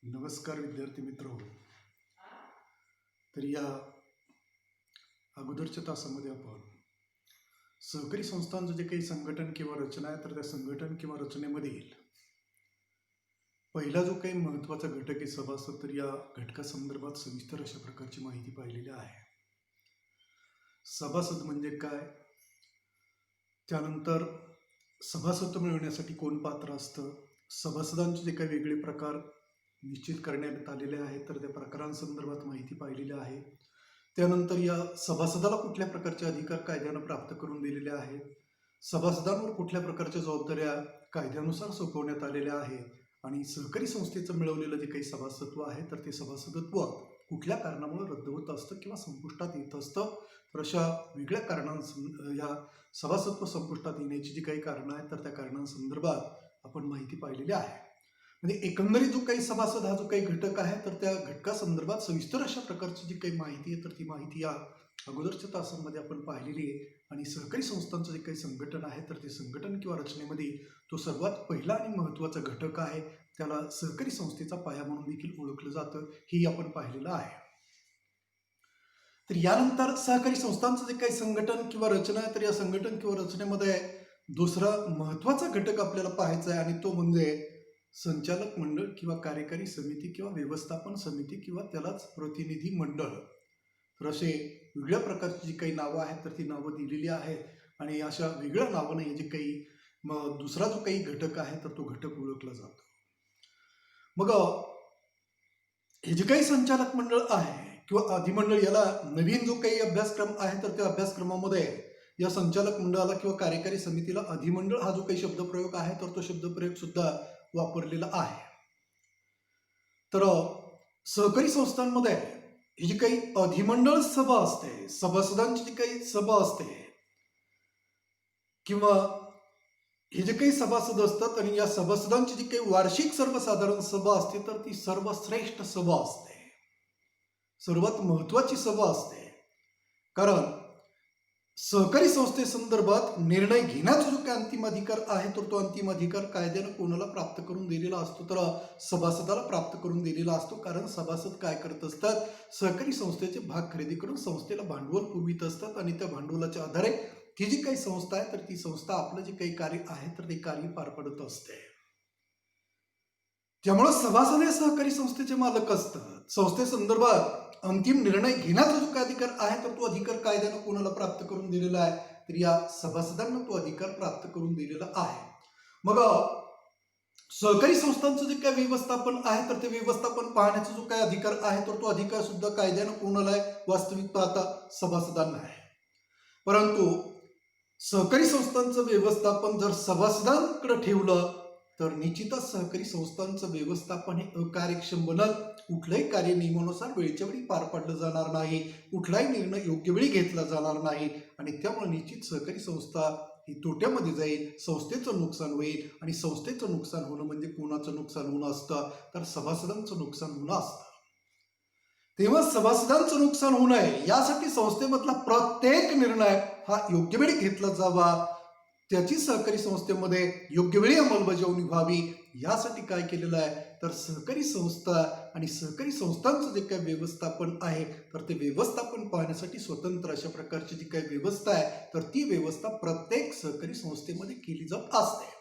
नमस्कार विद्यार्थी मित्र. तर या अगोदरच्या तासामध्ये आपण सहकारी संस्थांचं जे काही संघटन किंवा रचना आहे तर त्या संघटन किंवा रचनेमधील पहिला जो काही महत्त्वाचा घटक आहे सभासद, तर या घटकासंदर्भात सविस्तर अशा प्रकारची माहिती पाहिलेली आहे. सभासद म्हणजे काय, त्यानंतर सभासदत्व मिळवण्यासाठी कोण पात्र असतं, सभासदांचे जे काही वेगळे प्रकार निश्चित करण्यात आलेले आहेत तर त्या प्रकारांसंदर्भात माहिती पाहिलेली आहे. त्यानंतर या सभासदाला कुठल्या प्रकारचे अधिकार कायद्यानं प्राप्त करून दिलेले आहेत, सभासदांवर कुठल्या प्रकारच्या जबाबदाऱ्या कायद्यानुसार सोपवण्यात आलेल्या आहेत आणि सहकारी संस्थेचं मिळवलेलं जे काही सभासदत्व आहे तर ते सभासदत्व कुठल्या कारणामुळे रद्द होत असतं किंवा संपुष्टात येत असतं. तर अशा वेगळ्या या सभासदत्व संपुष्टात येण्याची जी काही कारणं आहेत तर त्या कारणांसंदर्भात आपण माहिती पाहिलेली आहे. म्हणजे एकंदरीत जो काही सभासद हा जो काही घटक आहे तर त्या घटकासंदर्भात सविस्तर अशा प्रकारची जी काही माहिती आहे तर ती माहिती या अगोदरच्या तासांमध्ये आपण पाहिलेली आहे. आणि सहकारी संस्थांचं जे काही संघटन आहे तर ते संघटन किंवा रचनेमध्ये तो सर्वात पहिला आणि महत्त्वाचा घटक आहे, त्याला सहकारी संस्थेचा पाया म्हणून देखील ओळखलं जातं, हे आपण पाहिलेलं आहे. तर यानंतर सहकारी संस्थांचं जे काही संघटन किंवा रचना आहे तर या संघटन किंवा रचनेमध्ये दुसरा महत्त्वाचा घटक आपल्याला पाहायचा आहे आणि तो म्हणजे संचालक मंडळ किंवा कार्यकारी समिती किंवा व्यवस्थापन समिती किंवा त्यालाच प्रतिनिधी मंडळ. तर असे वेगळ्या प्रकारची जी काही नावं आहेत तर ती नावं दिलेली आहेत आणि अशा वेगळ्या नावाने हे जे काही दुसरा जो काही घटक आहे तर तो घटक ओळखला जातो. मग हे जे काही संचालक मंडळ आहे किंवा अधिमंडळ, याला नवीन जो काही अभ्यासक्रम आहे तर त्या अभ्यासक्रमामध्ये या संचालक मंडळाला किंवा कार्यकारी समितीला अधिमंडळ हा जो काही शब्दप्रयोग आहे तर तो शब्दप्रयोग सुद्धा वापरलेला आहे. तर सहकारी संस्थांमध्ये ही जी काही अधिमंडळ सभा असते, सभासदांची जी काही सभा असते किंवा हे जे काही सभासद असतात आणि या सभासदांची जी काही वार्षिक सर्वसाधारण सभा असते तर ती सर्वश्रेष्ठ सभा असते, सर्वात महत्वाची सभा असते. कारण सहकारी संस्थेसंदर्भात निर्णय घेण्याचा जो काही अंतिम अधिकार आहे तर तो अंतिम अधिकार कायद्यानं कोणाला प्राप्त करून दिलेला असतो, तर सभासदाला प्राप्त करून दिलेला असतो. कारण सभासद काय करत असतात, सहकारी संस्थेचे भाग खरेदी करून संस्थेला भांडवल पुरवित असतात आणि त्या भांडवलाच्या आधारे ती जी काही संस्था आहे तर ती संस्था आपलं जे काही कार्य आहे तर ते कार्य पार पडत असते. त्यामुळे सभासद हे सहकारी संस्थेचे मालक असतात. संस्थेसंदर्भात अंतिम निर्णय घेण्याचा जो काही अधिकार आहे तर तो अधिकार कायद्यानं कोणाला प्राप्त करून दिलेला आहे, तर या सभासदांना तो अधिकार प्राप्त करून दिलेला आहे. मग सहकारी संस्थांचं जे काही व्यवस्थापन आहे तर ते व्यवस्थापन पाहण्याचा जो काही अधिकार आहे तर तो अधिकार सुद्धा कायद्यानं कोणाला आहे, वास्तविक पाहता सभासदांना आहे. परंतु सहकारी संस्थांचं व्यवस्थापन जर सभासदांकडे ठेवलं तर निश्चितच सहकारी संस्थांचं व्यवस्थापन हे अकार्यक्षम बनल. कुठलंही कार्य नियमानुसार वेळच्या वेळी पार पाडलं जाणार नाही, कुठलाही निर्णय योग्य वेळी घेतला जाणार नाही आणि त्यामुळे निश्चित सहकारी संस्था ही तोट्यामध्ये जाईल, संस्थेचं नुकसान होईल. आणि संस्थेचं नुकसान होणं म्हणजे कोणाचं नुकसान होणं असतं, तर सभासदांचं नुकसान होणं असतं. तेव्हा सभासदांचं नुकसान होऊ नये यासाठी संस्थेमधला प्रत्येक निर्णय हा योग्य वेळी घेतला जावा, त्याची सहकारी संस्थेमध्ये योग्य वेळी अंमलबजावणी व्हावी, यासाठी काय केलेलं आहे तर सहकारी संस्था आणि सहकारी संस्थांचं जे काही व्यवस्थापन आहे तर ते व्यवस्थापन पाहण्यासाठी स्वतंत्र अशा प्रकारची जी काही व्यवस्था आहे तर ती व्यवस्था प्रत्येक सहकारी संस्थेमध्ये केली जात असते.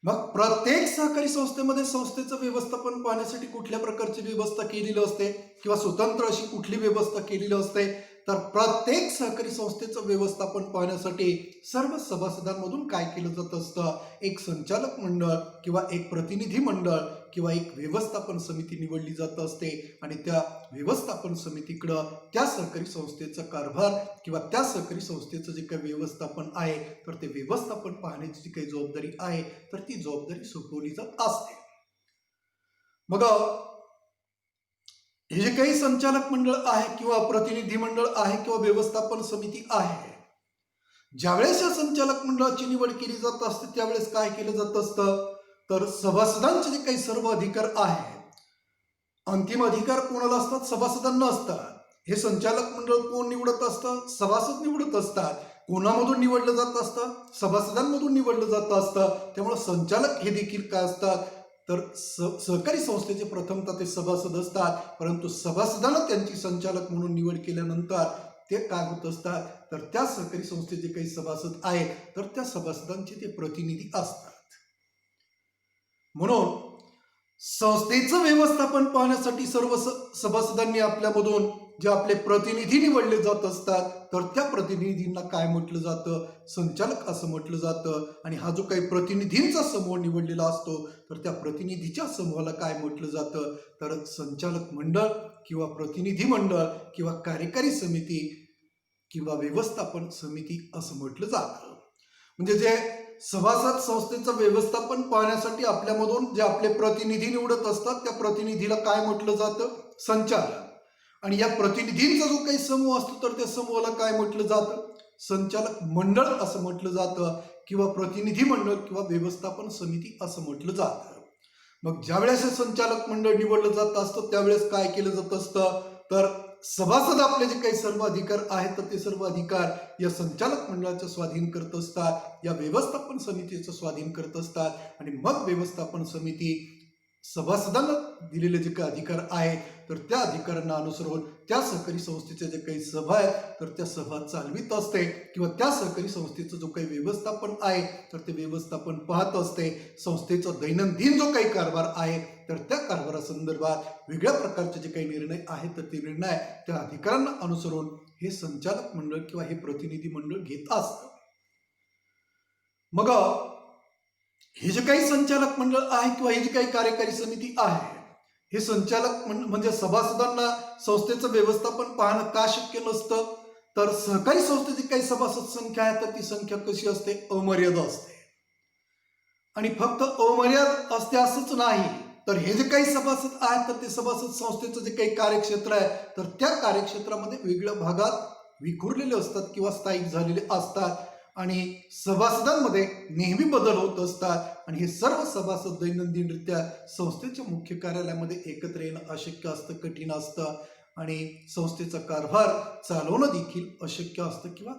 मग प्रत्येक सहकारी संस्थेमध्ये संस्थेचं व्यवस्थापन पाहण्यासाठी कुठल्या प्रकारची व्यवस्था केलेली असते किंवा स्वतंत्र अशी कुठली व्यवस्था केलेली असते, तर प्रत्येक सहकारी संस्थेचं व्यवस्थापन पाहण्यासाठी सर्व सभासदांमधून काय केलं जात असतं, एक संचालक मंडळ किंवा एक प्रतिनिधी मंडळ किंवा एक व्यवस्थापन समिती निवडली जात असते आणि त्या व्यवस्थापन समितीकडं त्या सहकारी संस्थेचा कारभार किंवा त्या सहकारी संस्थेचं जे काही व्यवस्थापन आहे तर ते व्यवस्थापन पाहण्याची जी काही जबाबदारी आहे तर ती जबाबदारी सोपवली जात असते. मग हे जे काही संचालक मंडळ आहे किंवा प्रतिनिधी मंडळ आहे किंवा व्यवस्थापन समिती आहे, ज्यावेळेस या संचालक मंडळाची निवड केली जात असते त्यावेळेस काय केलं जात असतं तर सभासदांचे जे काही सर्व अधिकार आहेत, अंतिम अधिकार कोणाला असतात, सभासदांना असतात. हे संचालक मंडळ कोण निवडत असतं, सभासद निवडत असतात. कोणामधून निवडलं जात असतं, सभासदांमधून निवडलं जात असतं. त्यामुळे संचालक हे देखील काय असतात, तर सहकारी संस्थेचे प्रथमतः ते सभासद असतात, परंतु सभासदांना त्यांची संचालक म्हणून निवड केल्यानंतर ते काय होत असतात, तर त्या सहकारी संस्थेचे काही सभासद आहेत तर त्या सभासदांचे ते प्रतिनिधी असतात. म्हणून संस्थेचं व्यवस्थापन पाहण्यासाठी सर्व सभासदांनी आपल्यामधून जे आपले प्रतिनिधी निवडले जात असतात तर त्या प्रतिनिधींना काय म्हटलं जातं, संचालक असं म्हटलं जातं. आणि हा जो काही प्रतिनिधींचा समूह निवडलेला असतो तर त्या प्रतिनिधीच्या समूहाला काय म्हटलं जातं, तर संचालक मंडळ किंवा प्रतिनिधी मंडळ किंवा कार्यकारी समिती किंवा व्यवस्थापन समिती असं म्हटलं जातं. म्हणजे जे सभासद संस्थेचं व्यवस्थापन पाहण्यासाठी आपल्यामधून जे आपले प्रतिनिधी निवडत असतात त्या प्रतिनिधीला काय म्हटलं जातं, संचालक. आणि या प्रतिनिधींचा जो काही समूह असतो तर त्या समूहाला काय म्हटलं जातं, संचालक मंडळ असं म्हटलं जातं किंवा प्रतिनिधी मंडळ किंवा व्यवस्थापन समिती असं म्हटलं जातं. मग ज्यावेळेस हे संचालक मंडळ निवडलं जात असतं त्यावेळेस काय केलं जात असतं, तर सभासद आपले जे काही सर्व अधिकार आहेत तर ते सर्व अधिकार या संचालक मंडळाचं स्वाधीन करत असतात, या व्यवस्थापन समितीचं स्वाधीन करत असतात. आणि मग व्यवस्थापन समिती सभासदांना दिलेले जे काही अधिकार आहेत तर त्या अधिकारांना अनुसरून त्या सहकारी संस्थेचे जे काही सभा आहेत तर त्या सभा चालवित असते किंवा त्या सहकारी संस्थेचं जो काही व्यवस्थापन आहे तर ते व्यवस्थापन पाहत असते. संस्थेचा दैनंदिन जो काही कारभार आहे तर त्या कारभारासंदर्भात वेगळ्या प्रकारचे जे काही निर्णय आहेत तर ते निर्णय त्या अधिकारांना अनुसरून हे संचालक मंडळ किंवा हे प्रतिनिधी मंडळ घेत असतं. मग हे जे काही संचालक मंडळ आहे किंवा ही जी काही कार्यकारी समिती आहे हे संचालक म्हणजे सभासदांना संस्थेचं व्यवस्थापन पाहणं का शक्य नसतं, तर सहकारी संस्थेची काही सभासद संख्या आहे तर ती संख्या कशी असते, अमर्याद असते. आणि फक्त अमर्याद असते असंच नाही, तर हे जे काही सभासद आहेत तर ते सभासद संस्थेचं जे काही कार्यक्षेत्र आहे तर त्या कार्यक्षेत्रामध्ये वेगळ्या भागात विखुरलेले असतात किंवा स्थायिक झालेले असतात. आणि सभासदांमध्ये नेहमी बदल होत असतात आणि हे सर्व सभासद दैनंदिनरित्या संस्थेच्या मुख्य कार्यालयामध्ये एकत्र येणं अशक्य असतं, कठीण असतं. आणि संस्थेचा कारभार चालवणं देखील अशक्य असतं किंवा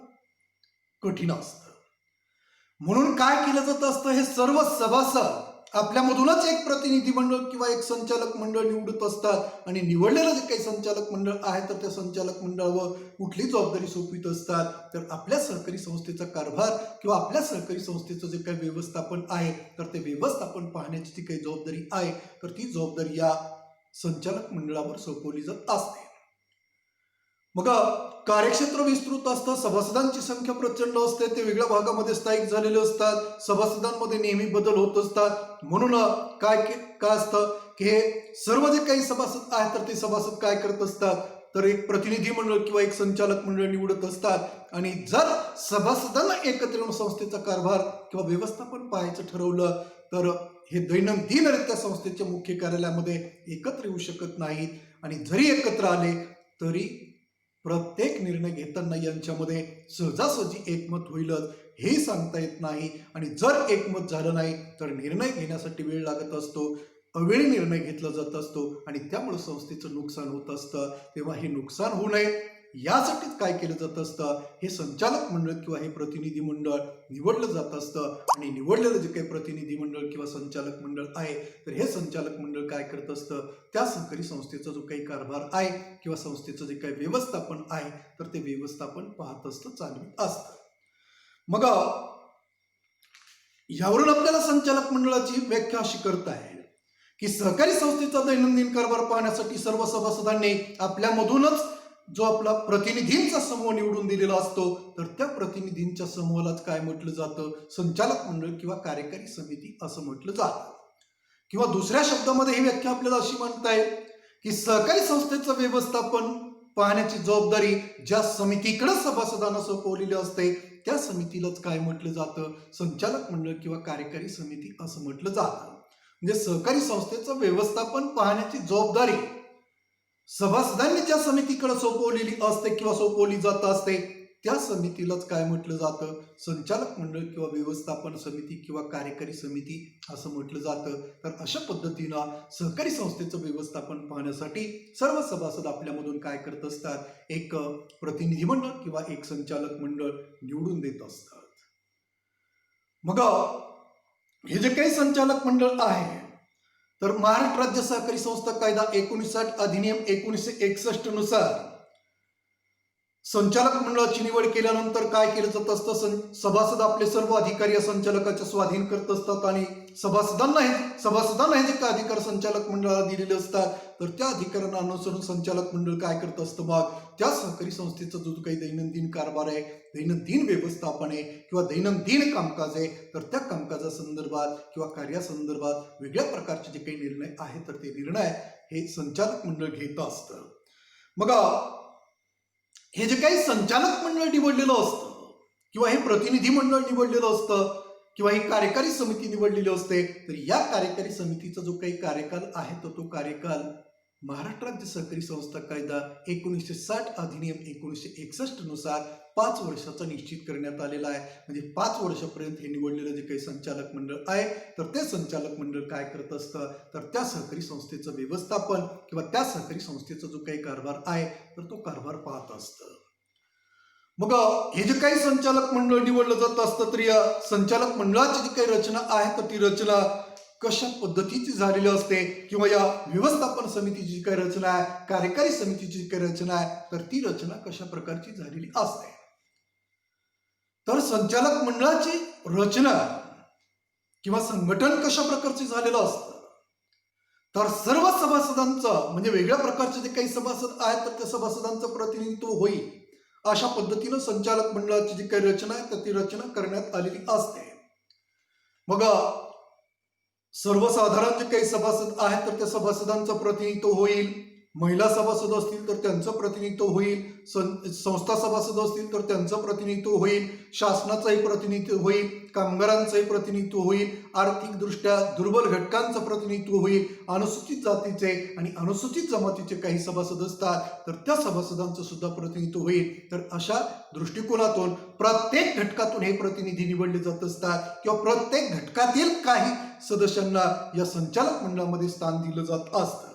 कठीण असतं. म्हणून काय केलं जात असतं, हे सर्व सभासद आपल्यामधूनच एक प्रतिनिधी मंडळ किंवा एक संचालक मंडळ निवडत असतात आणि निवडलेलं जे काही संचालक मंडळ आहे तर त्या संचालक मंडळावर कुठली जबाबदारी सोपवित असतात, तर आपल्या सहकारी संस्थेचा कारभार किंवा आपल्या सहकारी संस्थेचं जे काही व्यवस्थापन आहे तर ते व्यवस्थापन पाहण्याची जी काही जबाबदारी आहे तर ती जबाबदारी या संचालक मंडळावर सोपवली जात असते. मग कार्यक्षेत्र विस्तृत असतं, सभासदांची संख्या प्रचंड असते, ते वेगळ्या भागामध्ये स्थायिक झालेले असतात, सभासदांमध्ये नेहमी बदल होत असतात. म्हणून काय असतं की हे सर्व जे काही सभासद आहेत तर ते सभासद काय करत असतात, तर एक प्रतिनिधी मंडळ किंवा एक संचालक मंडळ निवडत असतात. आणि जर सभासदांना एकत्र येऊन संस्थेचा कारभार किंवा व्यवस्थापन पाहायचं ठरवलं तर हे दैनंदिनरित्या संस्थेच्या मुख्य कार्यालयामध्ये एकत्र येऊ शकत नाहीत. आणि जरी एकत्र आले तरी प्रत्येक निर्णय घेताना यांच्यामध्ये सहजासहजी एकमत होईलच हे सांगता येत नाही. आणि जर एकमत झालं नाही तर निर्णय घेण्यासाठी वेळ लागत असतो, अवेळी निर्णय घेतला जात असतो आणि त्यामुळे संस्थेचं नुकसान होत असतं. तेव्हा हे नुकसान होऊ नये यासाठीच काय केलं जात असतं, हे संचालक मंडळ किंवा हे प्रतिनिधी मंडळ निवडलं जात असतं. आणि निवडलेलं जे काही प्रतिनिधी मंडळ किंवा संचालक मंडळ आहे तर हे संचालक मंडळ काय करत असतं, त्या सहकारी संस्थेचा जो काही कारभार आहे किंवा संस्थेचं जे काही व्यवस्थापन आहे तर ते व्यवस्थापन पाहत असतं, चालवित असतं. मग यावरून आपल्याला संचालक मंडळाची व्याख्या अशी करता येईल की सहकारी संस्थेचा दैनंदिन कारभार पाहण्यासाठी सर्व सभासदांनी आपल्यामधूनच जो आपला प्रतिनिधींचा समूह निवडून दिलेला असतो तर त्या प्रतिनिधींच्या समूहालाच काय म्हटलं जातं, संचालक मंडळ किंवा कार्यकारी समिती असं म्हटलं जातं. किंवा दुसऱ्या शब्दामध्ये ही व्याख्या आपल्याला अशी म्हणता येईल की सहकारी संस्थेचं व्यवस्थापन पाहण्याची जबाबदारी ज्या समितीकडे सभासदांना सोपवलेली असते त्या समितीलाच काय म्हटलं जातं, संचालक मंडळ किंवा कार्यकारी समिती असं म्हटलं जातं. म्हणजे सहकारी संस्थेचं व्यवस्थापन पाहण्याची जबाबदारी सभासदांनी ज्या समितीकडे सोपवलेली असते किंवा सोपवली जात असते त्या समितीलाच काय म्हटलं जातं, संचालक मंडळ किंवा व्यवस्थापन समिती किंवा कार्यकारी समिती असं म्हटलं जातं. तर अशा पद्धतीनं सहकारी संस्थेचं व्यवस्थापन पाहण्यासाठी सर्व सभासद आपल्यामधून काय करत असतात, एक प्रतिनिधी मंडळ किंवा एक संचालक मंडळ निवडून देत असतात. मग हे जे काही संचालक मंडळ आहे तर महाराष्ट्र राज्य सहकारी संस्था कायदा 1960 अधिनियम 1961 नुसार संचालक मंडळाची निवड केल्यानंतर काय केलं जात असतं, सभासद आपले सर्व अधिकारी या संचालकाच्या स्वाधीन करत असतात आणि सभासदांना हे जे काय अधिकार संचालक मंडळाला दिलेले असतात तर त्या अधिकारांना अनुसरून संचालक मंडळ काय करत असतं, मग त्या सहकारी संस्थेचा जो काही दैनंदिन कारभार आहे, दैनंदिन व्यवस्थापन आहे किंवा दैनंदिन कामकाज आहे तर त्या कामकाजासंदर्भात किंवा कार्यासंदर्भात वेगळ्या प्रकारचे जे काही निर्णय आहेत तर ते निर्णय हे संचालक मंडळ घेत असतं. मग हे जे काही संचालक मंडळ निवडलेलं असतं किंवा हे प्रतिनिधी मंडळ निवडलेलं असतं किंवा ही कार्यकारी समिती निवडलेली असते तर या कार्यकारी समितीचा जो काही कार्यकाल आहे तर तो कार्यकाल महाराष्ट्र राज्य सहकारी संस्था कायदा 1960 अधिनियम 1961 नुसार 5 वर्षाचा निश्चित करण्यात आलेला आहे. म्हणजे 5 वर्षापर्यंत हे निवडलेलं जे काही संचालक मंडळ आहे तर ते संचालक मंडळ काय करत असतं तर त्या सहकारी संस्थेचं व्यवस्थापन किंवा त्या सहकारी संस्थेचा जो काही कारभार आहे तर तो कारभार पाहत असतं. मग हे जे काही संचालक मंडळ निवडलं जात असतं तर या संचालक मंडळाची जी काही रचना आहे तर ती रचना कशा पद्धतीची झालेली असते किंवा या व्यवस्थापन समितीची जी काही रचना आहे, कार्यकारी समितीची जी काही रचना आहे तर ती रचना कशा प्रकारची झालेली असते. तर संचालक मंडळाची रचना किंवा संघटन कशा प्रकारचे झालेलं असतं तर सर्व सभासदांचं म्हणजे वेगळ्या प्रकारचे जे काही सभासद आहेत तर त्या सभासदांचं प्रतिनिधित्व होईल अशा पद्धतीनं संचालक मंडळाची जी काही रचना आहे तर ती रचना करण्यात आलेली असते. मग सर्वसाधारण जे काही सभासद आहेत तर त्या सभासदांचं प्रतिनिधित्व होईल, महिला सभासद असतील तर त्यांचं प्रतिनिधित्व होईल, संस्था सभासद असतील तर त्यांचं प्रतिनिधित्व होईल, शासनाचंही प्रतिनिधित्व होईल, कामगारांचंही प्रतिनिधित्व होईल, आर्थिकदृष्ट्या दुर्बल घटकांचं प्रतिनिधित्व होईल, अनुसूचित जातीचे आणि अनुसूचित जमातीचे काही सभासद असतात तर त्या सभासदांचं सुद्धा प्रतिनिधित्व होईल. तर अशा दृष्टिकोनातून प्रत्येक घटकातून हे प्रतिनिधी निवडले जात असतात किंवा प्रत्येक घटकातील काही सदस्यांना या संचालक मंडळामध्ये स्थान दिलं जात असतं.